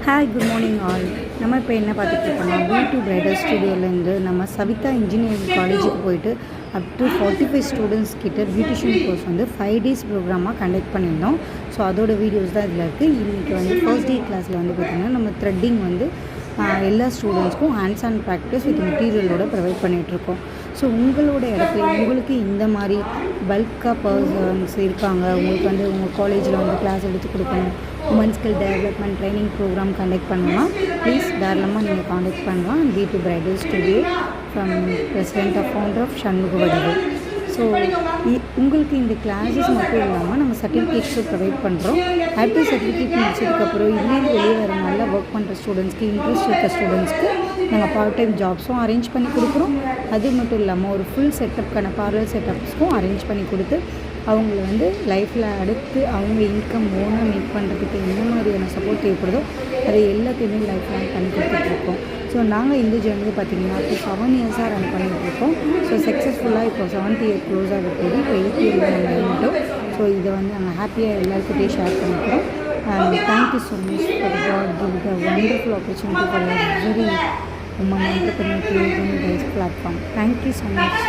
Hi good morning all. நம்ம இப்போ என்ன பார்த்துட்டு இருக்கோம்னா B2 பிரைடல் ஸ்டுடியோலேருந்து நம்ம சவிதா இன்ஜினியரிங் காலேஜுக்கு போயிட்டு அப் டு 45 ஸ்டூடெண்ட்ஸ் கிட்ட பியூட்டிஷியன் கோர்ஸ் வந்து 5 days ப்ரோக்ராமாக கண்டக்ட் பண்ணியிருந்தோம். ஸோ அதோட வீடியோஸ் தான் இதில் இருக்குது. இன்றைக்கி வந்து ஃபர்ஸ்ட் டே கிளாஸில் வந்து பார்த்திங்கன்னா நம்ம த்ரெட்டிங் வந்து எல்லா ஸ்டூடெண்ட்ஸ்க்கும் ஹேண்ட்ஸ் ஆன் ப்ராக்டிஸ் வித் மெட்டீரியலோட ப்ரொவைட் பண்ணிகிட்ருக்கோம். ஸோ உங்களோட இடத்துல உங்களுக்கு இந்த மாதிரி பல்காக பர்சன்ஸ் இருக்காங்க, உங்களுக்கு வந்து உங்கள் காலேஜில் வந்து கிளாஸ் எடுத்து கொடுக்கணும், woman skill development training program conduct பண்ணணும்னா ப்ளீஸ் தாராளமாக நீங்கள் காண்டக்ட் பண்ணலாம். B2 bridal studio from president of founder of Shanmugavadivu. So உங்களுக்கு இந்த கிளாஸஸ் மட்டும் இல்லாமல் நம்ம சர்டிஃபிகேட்ஸும் ப்ரொவைட் பண்ணுறோம். அடுத்த சர்டிஃபிகேட் முடிச்சதுக்கப்புறம் இதுலேருந்து வெளியே வர நல்லா ஒர்க் பண்ணுற ஸ்டூடெண்ட்ஸ்க்கு, இன்ட்ரெஸ்ட் இருக்க ஸ்டூடெண்ட்ஸ்க்கு நாங்கள் பார்ட் டைம் ஜாப்ஸும் அரேஞ்ச் பண்ணி கொடுக்குறோம். அது மட்டும் இல்லாமல் ஒரு ஃபுல் செட்டப்க்கான பார்லர் செட்டப்ஸ்க்கும் அரேஞ்ச் பண்ணி கொடுத்து அவங்கள வந்து லைஃப்பில் அடுத்து அவங்க இன்கம் ஓனாக மேக் பண்ணுறதுக்கு என்ன மாதிரியான சப்போர்ட் தேவைப்படுதோ அதை எல்லாத்தையுமே லைஃப் லாங் பண்ணி கொடுத்துட்ருக்கோம். ஸோ நாங்கள் இந்த ஜேர்னி பார்த்திங்கன்னா இப்போ 7 years ரன் பண்ணிகிட்ருக்கோம். ஸோ சக்ஸஸ்ஃபுல்லாக இப்போ 7th year க்ளோஸ் ஆக போகுது. இப்போ 8th year நாங்கள் இருந்துட்டோம். ஸோ இதை வந்து நாங்கள் ஹாப்பியாக எல்லாருக்கிட்டையும் ஷேர் பண்ணிக்கிறோம். And thank you so much for God give the wonderful opportunity for every woman entrepreneur creating rise platform. Thank you so much.